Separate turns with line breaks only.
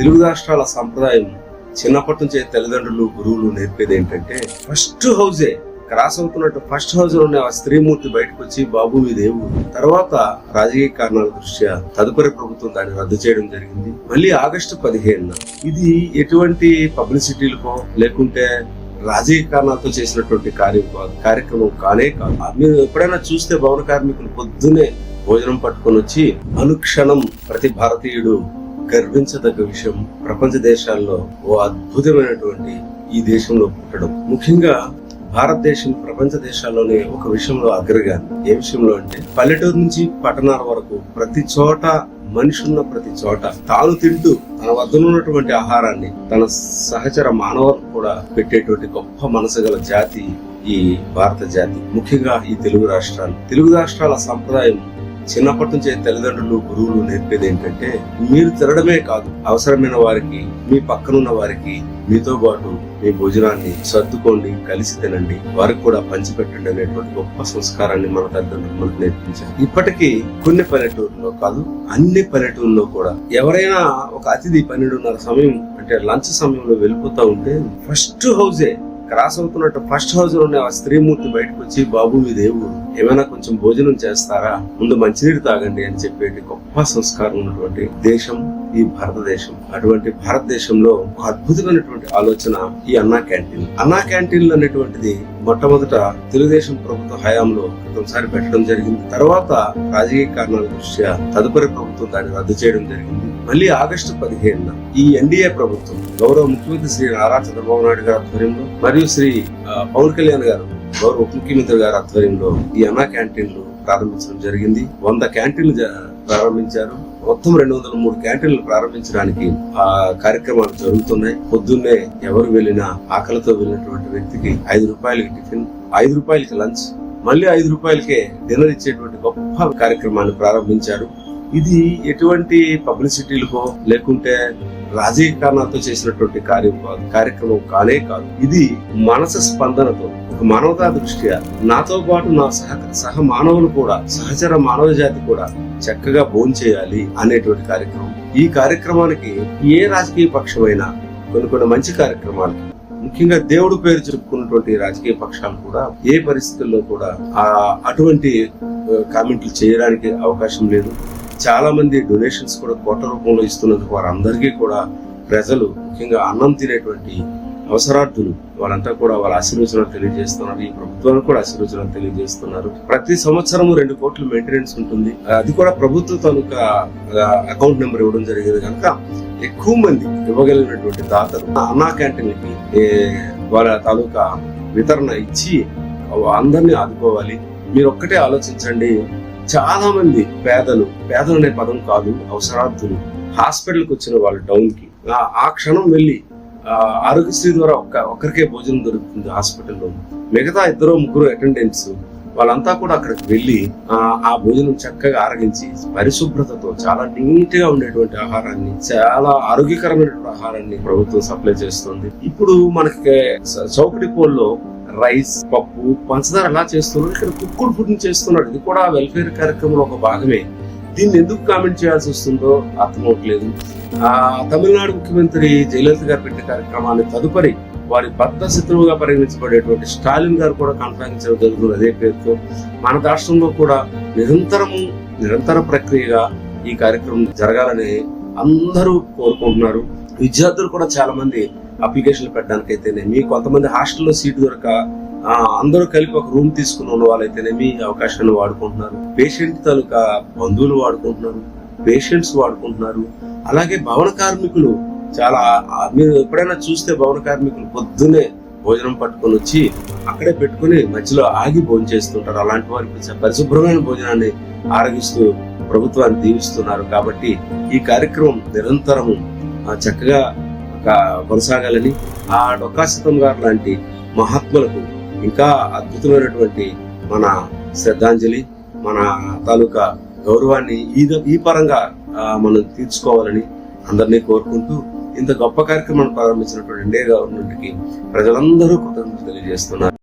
తెలుగు రాష్ట్రాల సంప్రదాయం చిన్నప్పటి నుంచే తల్లిదండ్రులు గురువులు నేర్పేది ఏంటంటే ఫస్ట్ హౌజే క్రాస్ అవుతున్నట్టు ఫస్ట్ హౌస్ లో ఉన్న ఆ స్త్రీమూర్తి బయటకు వచ్చి బాబు మీదేవు తర్వాత రాజకీయ కారణాల దృష్ట్యా తదుపరి ప్రభుత్వం దాన్ని రద్దు చేయడం జరిగింది. మళ్ళీ ఆగస్టు 15 ఇది ఎటువంటి పబ్లిసిటీలకో లేకుంటే రాజకీయ కారణాలతో చేసినటువంటి కార్యక్రమం కానే కాదు. మీరు ఎప్పుడైనా చూస్తే భవన కార్మికులు పొద్దునే భోజనం పట్టుకొని వచ్చి అనుక్షణం ప్రతి భారతీయుడు గర్వించదగ్గ విషయం ప్రపంచ దేశాల్లో ఓ అద్భుతమైనటువంటి ఈ దేశంలో పుట్టడం. ముఖ్యంగా భారతదేశం ప్రపంచ దేశాల్లోనే ఒక విషయంలో అగ్రగామి. ఏ విషయంలో అంటే పల్లెటూరు నుంచి పట్టణాల వరకు ప్రతి చోట మనిషి ఉన్న ప్రతి చోట తాను తింటూ తన వద్ద ఉన్నటువంటి ఆహారాన్ని తన సహచర మానవులకు కూడా పెట్టేటువంటి గొప్ప మనసు గల జాతి ఈ భారత జాతి. ముఖ్యంగా ఈ తెలుగు రాష్ట్రాల సంప్రదాయం చిన్నప్పటి నుంచే తల్లిదండ్రులు గురువులు నేర్పేది ఏంటంటే మీరు తినడమే కాదు, అవసరమైన వారికి మీ పక్కనున్న వారికి మీతో పాటు మీ భోజనాన్ని సర్దుకోండి, కలిసి తినండి, వారికి కూడా పంచిపెట్టండి అనేటువంటి గొప్ప సంస్కారాన్ని మన తల్లిదండ్రులు మనకు నేర్పించారు. ఇప్పటికీ కొన్ని పల్లెటూరులో కాదు అన్ని పల్లెటూరులో కూడా ఎవరైనా ఒక అతిథి 12:30 సమయం అంటే లంచ్ సమయంలో వెళ్ళిపోతా ఉంటే ఫస్ట్ హౌజే క్రాస్ అవుతున్నట్టు ఫస్ట్ హౌస్ లో ఉన్న ఆ స్త్రీమూర్తి బయటకు వచ్చి బాబు మీదేవు ఏమైనా కొంచెం భోజనం చేస్తారా, ముందు మంచినీరు తాగండి అని చెప్పేటి గొప్ప సంస్కారం ఉన్నటువంటి దేశం ఈ భారతదేశం. అటువంటి భారతదేశంలో ఒక అద్భుతమైనటువంటి ఆలోచన ఈ అన్నా క్యాంటీన్లు అనేటువంటిది మొట్టమొదట తెలుగుదేశం ప్రభుత్వ హయాంలో ఒకసారి పెట్టడం జరిగింది. తర్వాత రాజకీయ కారణాల దృష్ట్యా తదుపరి ప్రభుత్వం దాన్ని రద్దు చేయడం జరిగింది. మళ్ళీ ఆగస్టు 15 ఈ ఎన్డీఏ ప్రభుత్వం గౌరవ ముఖ్యమంత్రి శ్రీ నారా చంద్రబాబు నాయుడు గారి ఆధ్వర్యంలో మరియు శ్రీ పవన్ కళ్యాణ్ గారు గౌరవ ఉప ముఖ్యమంత్రి గారి ఆధ్వర్యంలో ఈ అన్నా క్యాంటీన్లు ప్రారంభించడం జరిగింది. 100 క్యాంటీన్లు ప్రారంభించారు. మొత్తం 203 క్యాంటీన్లు ప్రారంభించడానికి ఆ కార్యక్రమాలు జరుగుతున్నాయి. పొద్దున్నే ఎవరు వెళ్ళినా ఆకలితో వెళ్ళినటువంటి వ్యక్తికి 5 రూపాయలకి టిఫిన్, 5 రూపాయలకి లంచ్, మళ్ళీ 5 రూపాయలకే డిన్నర్ ఇచ్చేటువంటి గొప్ప కార్యక్రమాన్ని ప్రారంభించారు. ఇది ఎటువంటి పబ్లిసిటీలకో లేకుంటే రాజకీయ కారణాలతో చేసినటువంటి కార్యక్రమం కానే కాదు. ఇది మనసు స్పందనతో ఒక మానవతా దృష్ట్యా నాతో పాటు నా సహ మానవులు కూడా సహచర మానవ జాతి కూడా చక్కగా భోంచేయాలి అనేటువంటి కార్యక్రమం. ఈ కార్యక్రమానికి ఏ రాజకీయ పక్షమైనా కొన్ని మంచి కార్యక్రమాలకి ముఖ్యంగా దేవుడు పేరు చెప్పుకున్నటువంటి రాజకీయ పక్షాలు కూడా ఏ పరిస్థితుల్లో కూడా అటువంటి కామెంట్లు చేయడానికి అవకాశం లేదు. చాలా మంది డొనేషన్స్ కూడా కోట్ల రూపంలో ఇస్తున్నందుకు వారందరికీ కూడా ప్రజలు ముఖ్యంగా అన్నం తినేటువంటి అవసరార్థులు వాళ్ళంతా కూడా వాళ్ళ ఆశీర్వచనాలు తెలియజేస్తున్నారు. ఈ ప్రభుత్వానికి కూడా ఆశీర్వచనాలు తెలియజేస్తున్నారు. ప్రతి సంవత్సరం 2 కోట్ల మెయింటెనెన్స్ ఉంటుంది. అది కూడా ప్రభుత్వ తాలూకా అకౌంట్ నెంబర్ ఇవ్వడం జరిగేది కనుక ఎక్కువ మంది ఇవ్వగలిగినటువంటి దాతలు అన్నా క్యాంటీన్లకి వాళ్ళ తాలూకా వితరణ ఇచ్చి అందరినీ ఆదుకోవాలి. మీరు ఒక్కటే ఆలోచించండి, చాలా మంది పేదలు అనే పదం కాదు, అవసరార్థులు హాస్పిటల్కి వచ్చిన వాళ్ళు టౌన్ కి ఆ క్షణం వెళ్ళి ఆరోగ్యశ్రీ ద్వారా ఒక్కరికే భోజనం దొరుకుతుంది హాస్పిటల్లో. మిగతా 2-3 అటెండెంట్స్ వాళ్ళంతా కూడా అక్కడికి వెళ్ళి ఆ భోజనం చక్కగా ఆరగించి పరిశుభ్రతతో చాలా నీట్ గా ఉండేటువంటి ఆహారాన్ని, చాలా ఆరోగ్యకరమైనటువంటి ఆహారాన్ని ప్రభుత్వం సప్లై చేస్తుంది. ఇప్పుడు మనకి చౌకటి పోల్లో రైస్, పప్పు, పంచదార ఎలా చేస్తున్నారు, ఇక్కడ కుక్కుడు ఫుడ్ చేస్తున్నాడు. ఇది కూడా వెల్ఫేర్ కార్యక్రమంలో ఒక భాగమే. దీన్ని ఎందుకు కామెంట్ చేయాల్సి వస్తుందో అర్థమవట్లేదు. తమిళనాడు ముఖ్యమంత్రి జయలలిత గారు పెట్టే కార్యక్రమాన్ని తదుపరి వారి బద్ధ శత్రువుగా పరిగణించబడేటువంటి స్టాలిన్ గారు కూడా కొనసాగించడం జరుగుతుంది అదే పేరుతో. మన రాష్ట్రంలో కూడా నిరంతర ప్రక్రియగా ఈ కార్యక్రమం జరగాలని అందరూ కోరుకుంటున్నారు. విద్యార్థులు కూడా చాలా మంది అప్లికేషన్లు పెట్టడానికైతేనేమి, కొంతమంది హాస్టల్లో సీటు దొరక అందరూ కలిపి ఒక రూమ్ తీసుకుని ఉన్న వాళ్ళైతేనేమి అవకాశాన్ని వాడుకుంటున్నారు. పేషెంట్ తాలూకా బంధువులు వాడుకుంటున్నారు, పేషెంట్స్ వాడుకుంటున్నారు. అలాగే భవన కార్మికులు చాలా, మీరు ఎప్పుడైనా చూస్తే భవన కార్మికులు పొద్దున్నే భోజనం పట్టుకొని వచ్చి అక్కడే పెట్టుకుని మధ్యలో ఆగి భోజనం చేస్తుంటారు. అలాంటి వారికి పరిశుభ్రమైన భోజనాన్ని ఆరగిస్తూ ప్రభుత్వాన్ని దీవిస్తున్నారు. కాబట్టి ఈ కార్యక్రమం నిరంతరము చక్కగా కొనసాగాలని, ఆ డొక్కా సీతమ్మ గారు లాంటి మహాత్ములకు ఇంకా అద్భుతమైనటువంటి మన శ్రద్ధాంజలి, మన తాలూకా గౌరవాన్ని ఈ పరంగా మనం తీర్చుకోవాలని అందరినీ కోరుకుంటూ ఇంత గొప్ప కార్యక్రమాన్ని ప్రారంభించినటువంటి ఇండియా గవర్నమెంట్ కి ప్రజలందరూ కృతజ్ఞతలు తెలియజేస్తున్నారు.